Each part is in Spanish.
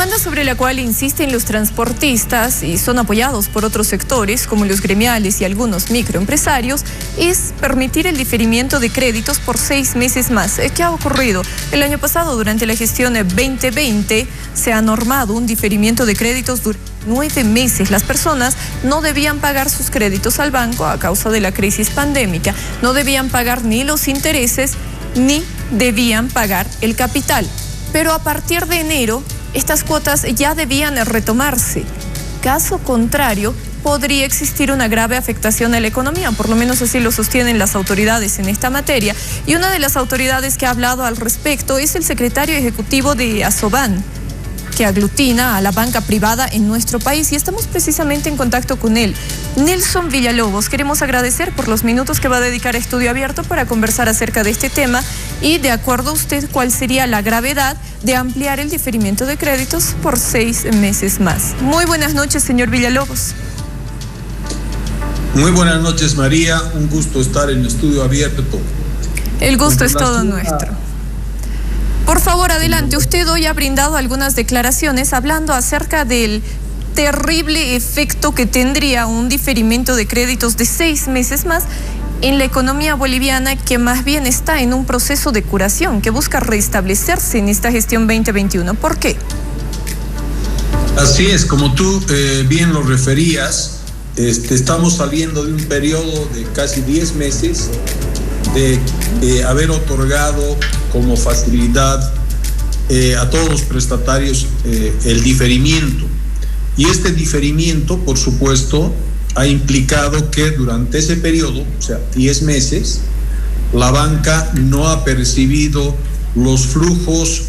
demanda sobre la cual insisten los transportistas y son apoyados por otros sectores, como los gremiales y algunos microempresarios, es permitir el diferimiento de créditos por 6 meses más. ¿Qué ha ocurrido? El año pasado, durante la gestión 2020, se ha normado un diferimiento de créditos durante 9 meses. Las personas no debían pagar sus créditos al banco a causa de la crisis pandémica. No debían pagar ni los intereses ni debían pagar el capital. Pero a partir de enero, estas cuotas ya debían retomarse. Caso contrario, podría existir una grave afectación a la economía, por lo menos así lo sostienen las autoridades en esta materia. Y una de las autoridades que ha hablado al respecto es el secretario ejecutivo de Asoban, que aglutina a la banca privada en nuestro país, y estamos precisamente en contacto con él. Nelson Villalobos, queremos agradecer por los minutos que va a dedicar a Estudio Abierto para conversar acerca de este tema y, de acuerdo a usted, ¿cuál sería la gravedad de ampliar el diferimiento de créditos por 6 meses más? Muy buenas noches, señor Villalobos. Muy buenas noches, María. Un gusto estar en Estudio Abierto. El gusto es todo nuestro. Por favor, adelante. Usted hoy ha brindado algunas declaraciones hablando acerca del terrible efecto que tendría un diferimiento de créditos de 6 meses más en la economía boliviana, que más bien está en un proceso de curación, que busca restablecerse en esta gestión 2021. ¿Por qué? Así es, como tú bien lo referías, estamos saliendo de un periodo de casi 10 meses de haber otorgado como facilidad a todos los prestatarios el diferimiento. Y este diferimiento, por supuesto, ha implicado que durante ese periodo, o sea, 10 meses, la banca no ha percibido los flujos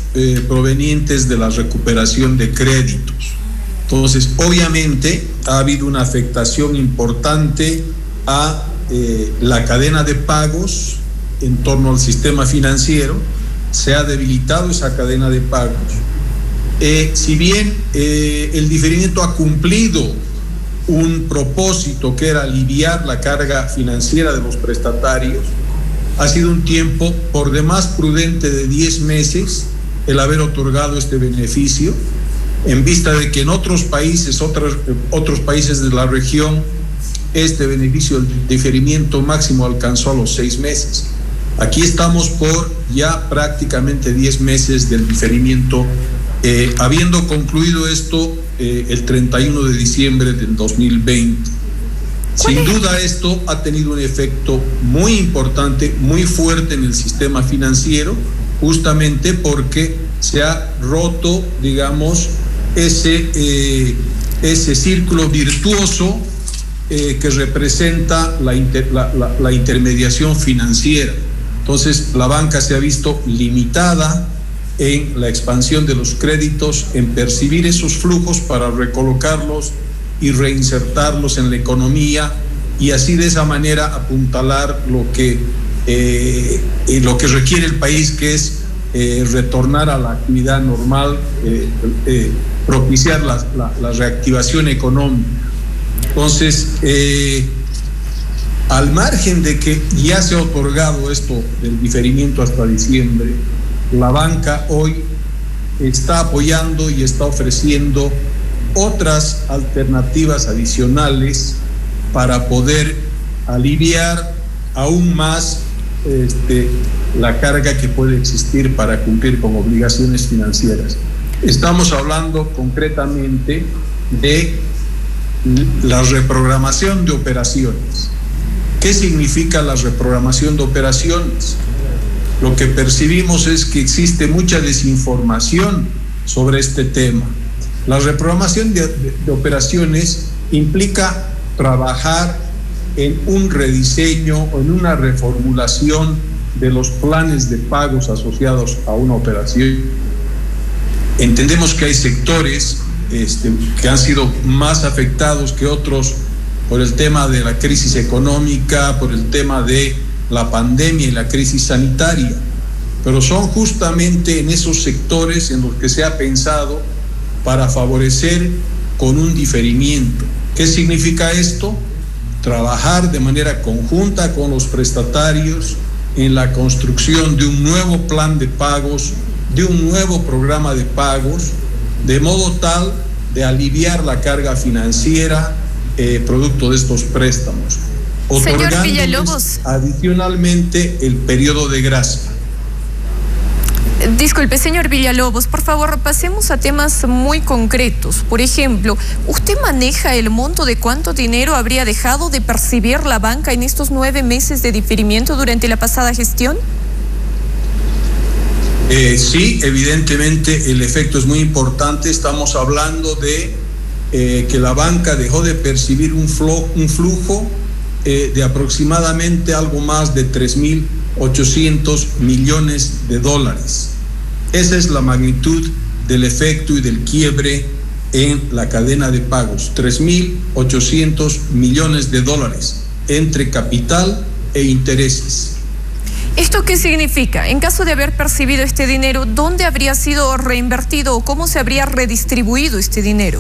provenientes de la recuperación de créditos. Entonces, obviamente, ha habido una afectación importante a la cadena de pagos en torno al sistema financiero. Se ha debilitado esa cadena de pagos. Si bien el diferimiento ha cumplido un propósito, que era aliviar la carga financiera de los prestatarios, ha sido un tiempo por demás prudente de 10 meses el haber otorgado este beneficio, en vista de que en otros países de la región, este beneficio del diferimiento máximo alcanzó a los 6 meses. Aquí estamos por ya prácticamente 10 meses del diferimiento, habiendo concluido esto el 31 de diciembre del 2020. Sin duda, esto ha tenido un efecto muy importante, muy fuerte en el sistema financiero, justamente porque se ha roto, digamos, ese círculo virtuoso que representa la intermediación financiera. Entonces, la banca se ha visto limitada en la expansión de los créditos, en percibir esos flujos para recolocarlos y reinsertarlos en la economía, y así de esa manera apuntalar lo que requiere el país, que es retornar a la actividad normal, propiciar la reactivación económica. Entonces, al margen de que ya se ha otorgado esto del diferimiento hasta diciembre, la banca hoy está apoyando y está ofreciendo otras alternativas adicionales para poder aliviar aún más la carga que puede existir para cumplir con obligaciones financieras. Estamos hablando concretamente de la reprogramación de operaciones. ¿Qué significa la reprogramación de operaciones? Lo que percibimos es que existe mucha desinformación sobre este tema. La reprogramación de operaciones implica trabajar en un rediseño o en una reformulación de los planes de pagos asociados a una operación. Entendemos que hay sectores que han sido más afectados que otros por el tema de la crisis económica, por el tema de la pandemia y la crisis sanitaria, pero son justamente en esos sectores en los que se ha pensado para favorecer con un diferimiento. ¿Qué significa esto? Trabajar de manera conjunta con los prestatarios en la construcción de un nuevo plan de pagos, de un nuevo programa de pagos, de modo tal de aliviar la carga financiera producto de estos préstamos, otorgándoles adicionalmente el periodo de gracia. Disculpe, señor Villalobos, por favor, pasemos a temas muy concretos. Por ejemplo, ¿usted maneja el monto de cuánto dinero habría dejado de percibir la banca en estos 9 meses de diferimiento durante la pasada gestión? Sí, evidentemente el efecto es muy importante. Estamos hablando de que la banca dejó de percibir un flujo de aproximadamente algo más de 3.800 millones de dólares. Esa es la magnitud del efecto y del quiebre en la cadena de pagos. 3.800 millones de dólares entre capital e intereses. ¿Esto qué significa? En caso de haber percibido este dinero, ¿dónde habría sido reinvertido o cómo se habría redistribuido este dinero?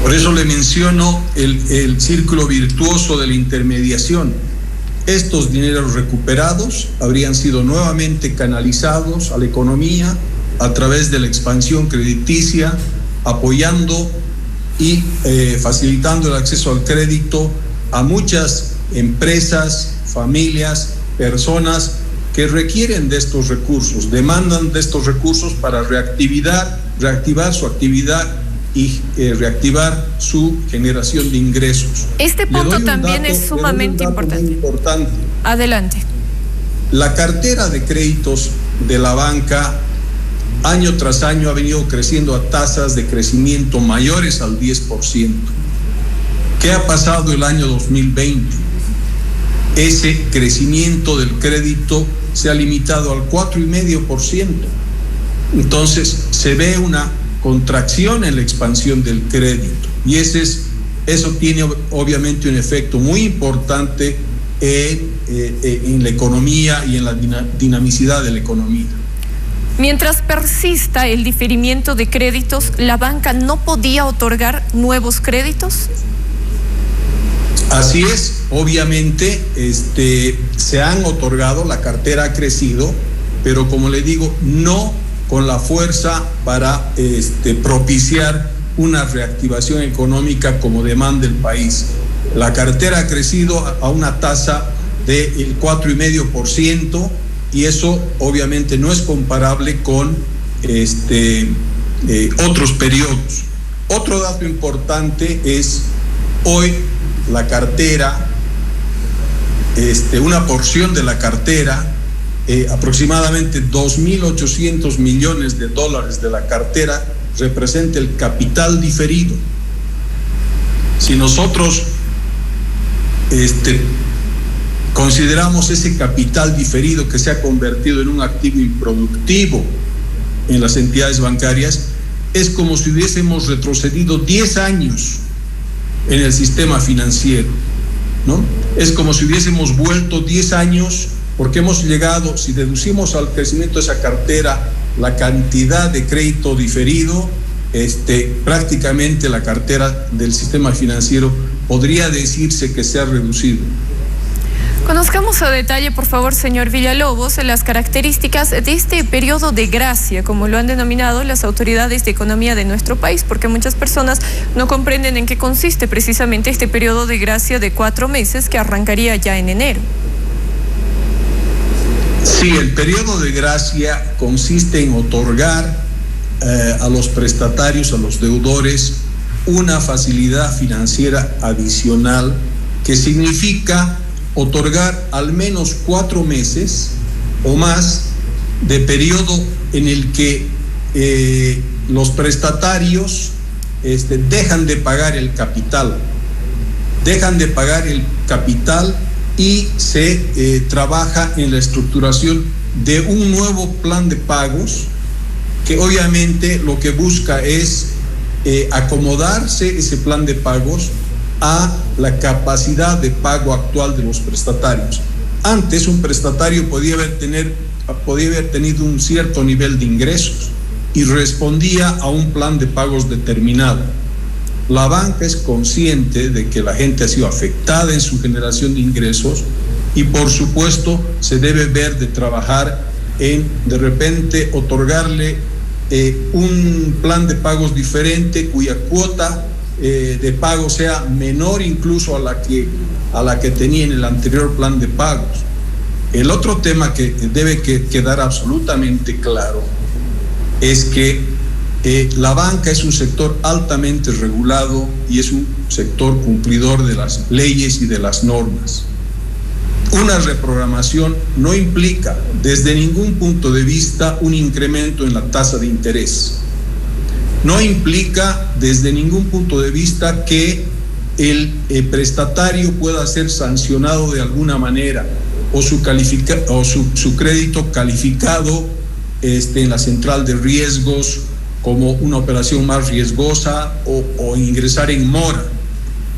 Por eso le menciono el círculo virtuoso de la intermediación. Estos dineros recuperados habrían sido nuevamente canalizados a la economía a través de la expansión crediticia, apoyando y facilitando el acceso al crédito a muchas empresas, familias, personas que requieren de estos recursos, demandan de estos recursos para reactivar su actividad y reactivar su generación de ingresos. Este punto también es sumamente importante. Adelante. La cartera de créditos de la banca año tras año ha venido creciendo a tasas de crecimiento mayores al 10%. ¿Qué ha pasado el año 2020? Ese crecimiento del crédito se ha limitado al 4,5%. Entonces se ve una contracción en la expansión del crédito y eso tiene obviamente un efecto muy importante en la economía y en la dinamicidad de la economía. Mientras persista el diferimiento de créditos, ¿la banca no podía otorgar nuevos créditos? Así es, obviamente se han otorgado, la cartera ha crecido, pero como le digo, no con la fuerza para propiciar una reactivación económica como demanda el país. La cartera ha crecido a una tasa del 4,5% y eso obviamente no es comparable con otros periodos. Otro dato importante es hoy la cartera, una porción de la cartera, aproximadamente 2.800 millones de dólares de la cartera representa el capital diferido. Si nosotros consideramos ese capital diferido que se ha convertido en un activo improductivo en las entidades bancarias, es como si hubiésemos retrocedido 10 años en el sistema financiero, ¿no? Es como si hubiésemos vuelto 10 años, porque hemos llegado, si deducimos al crecimiento de esa cartera la cantidad de crédito diferido, prácticamente la cartera del sistema financiero podría decirse que se ha reducido. Conozcamos a detalle, por favor, señor Villalobos, las características de este periodo de gracia, como lo han denominado las autoridades de economía de nuestro país, porque muchas personas no comprenden en qué consiste precisamente este periodo de gracia de 4 meses que arrancaría ya en enero. Sí, el periodo de gracia consiste en otorgar a los prestatarios, a los deudores, una facilidad financiera adicional que significa otorgar al menos 4 meses o más de periodo en el que los prestatarios dejan de pagar el capital, y se trabaja en la estructuración de un nuevo plan de pagos que obviamente lo que busca es acomodarse ese plan de pagos a la capacidad de pago actual de los prestatarios. Antes un prestatario podía haber tenido un cierto nivel de ingresos y respondía a un plan de pagos determinado. La banca es consciente de que la gente ha sido afectada en su generación de ingresos y por supuesto se debe ver de trabajar en de repente otorgarle un plan de pagos diferente cuya cuota de pago sea menor incluso a la que tenía en el anterior plan de pagos. El otro tema que debe quedar absolutamente claro es que la banca es un sector altamente regulado y es un sector cumplidor de las leyes y de las normas. Una reprogramación no implica desde ningún punto de vista un incremento en la tasa de interés. No implica desde ningún punto de vista que el prestatario pueda ser sancionado de alguna manera o su crédito calificado en la central de riesgos como una operación más riesgosa o ingresar en mora.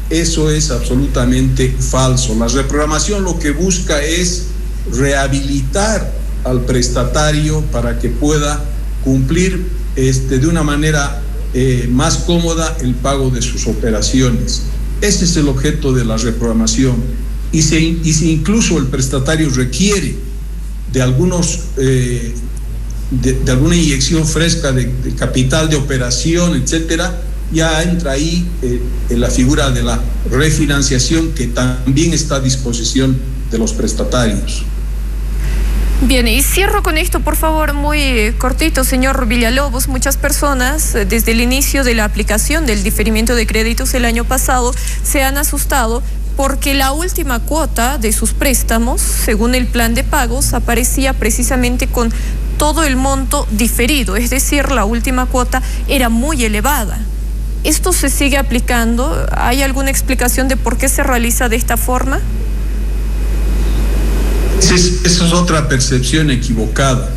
Eso es absolutamente falso. La reprogramación lo que busca es rehabilitar al prestatario para que pueda cumplir de una manera más cómoda el pago de sus operaciones. Ese es el objeto de la reprogramación. Y si incluso el prestatario requiere de alguna inyección fresca de capital de operación, etcétera, ya entra ahí la figura de la refinanciación, que también está a disposición de los prestatarios. Bien, y cierro con esto, por favor, muy cortito, señor Villalobos. Muchas personas, desde el inicio de la aplicación del diferimiento de créditos el año pasado, se han asustado porque la última cuota de sus préstamos, según el plan de pagos, aparecía precisamente con todo el monto diferido, es decir, la última cuota era muy elevada. ¿Esto se sigue aplicando? ¿Hay alguna explicación de por qué se realiza de esta forma? Esa es otra percepción equivocada.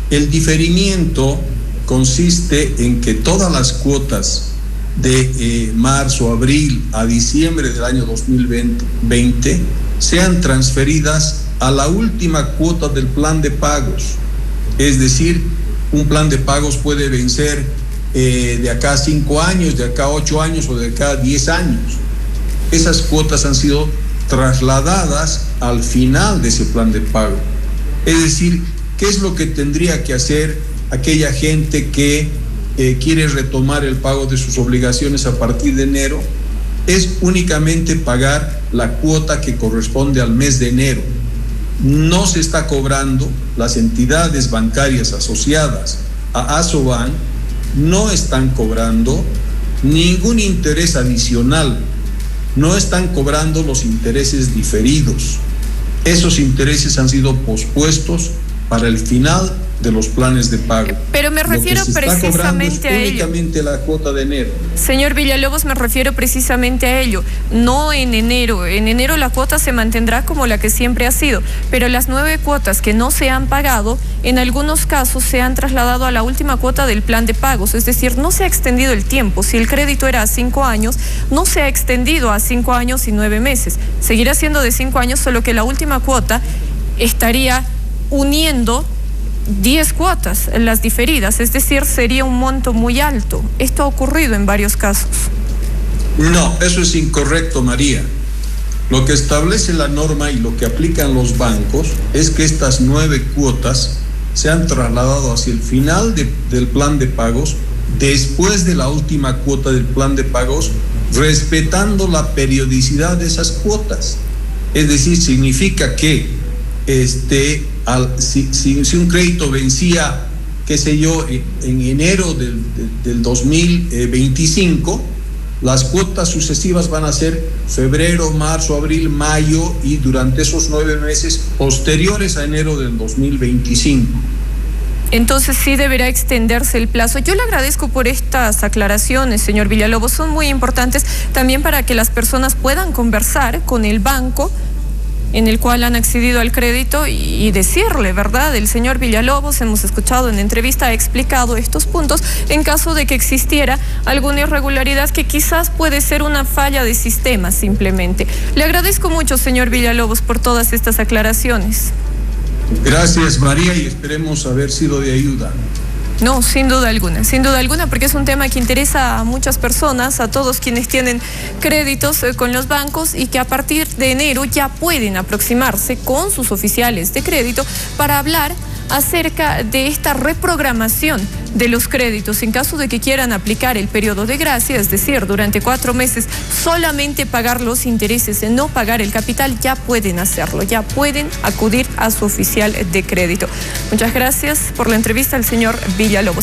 El diferimiento consiste en que todas las cuotas de marzo, abril a diciembre del año 2020 sean transferidas a la última cuota del plan de pagos. Es decir, un plan de pagos puede vencer de acá a 5 años, de acá a 8 años o de acá a 10 años. Esas cuotas han sido trasladadas al final de ese plan de pago. Es decir, ¿qué es lo que tendría que hacer aquella gente que quiere retomar el pago de sus obligaciones a partir de enero? Es únicamente pagar la cuota que corresponde al mes de enero. No se está cobrando, las entidades bancarias asociadas a Asoban no están cobrando ningún interés adicional, no están cobrando los intereses diferidos. Esos intereses han sido pospuestos para el final de los planes de pago. Pero me refiero precisamente a ello. Únicamente la cuota de enero. Señor Villalobos, me refiero precisamente a ello. No en enero. En enero la cuota se mantendrá como la que siempre ha sido, pero las 9 cuotas que no se han pagado, en algunos casos se han trasladado a la última cuota del plan de pagos. Es decir, no se ha extendido el tiempo. Si el crédito era a 5 años, no se ha extendido a 5 años y 9 meses. Seguirá siendo de 5 años, solo que la última cuota estaría uniendo 10 cuotas, las diferidas, es decir, sería un monto muy alto. Esto ha ocurrido en varios casos. No, eso es incorrecto, María. Lo que establece la norma y lo que aplican los bancos es que estas 9 cuotas se han trasladado hacia el final del plan de pagos, después de la última cuota del plan de pagos, respetando la periodicidad de esas cuotas. Es decir, significa que si un crédito vencía, qué sé yo, en enero del 2025, las cuotas sucesivas van a ser febrero, marzo, abril, mayo y durante esos 9 meses posteriores a enero del 2025. Entonces sí deberá extenderse el plazo. Yo le agradezco por estas aclaraciones, señor Villalobos, son muy importantes también para que las personas puedan conversar con el banco en el cual han accedido al crédito y decirle, ¿verdad? El señor Villalobos, hemos escuchado en entrevista, ha explicado estos puntos en caso de que existiera alguna irregularidad que quizás puede ser una falla de sistema simplemente. Le agradezco mucho, señor Villalobos, por todas estas aclaraciones. Gracias, María, y esperemos haber sido de ayuda. No, sin duda alguna, porque es un tema que interesa a muchas personas, a todos quienes tienen créditos con los bancos y que a partir de enero ya pueden aproximarse con sus oficiales de crédito para hablar acerca de esta reprogramación de los créditos. En caso de que quieran aplicar el periodo de gracia, es decir, durante 4 meses solamente pagar los intereses, no pagar el capital, ya pueden hacerlo, ya pueden acudir a su oficial de crédito. Muchas gracias por la entrevista al señor Villalobos.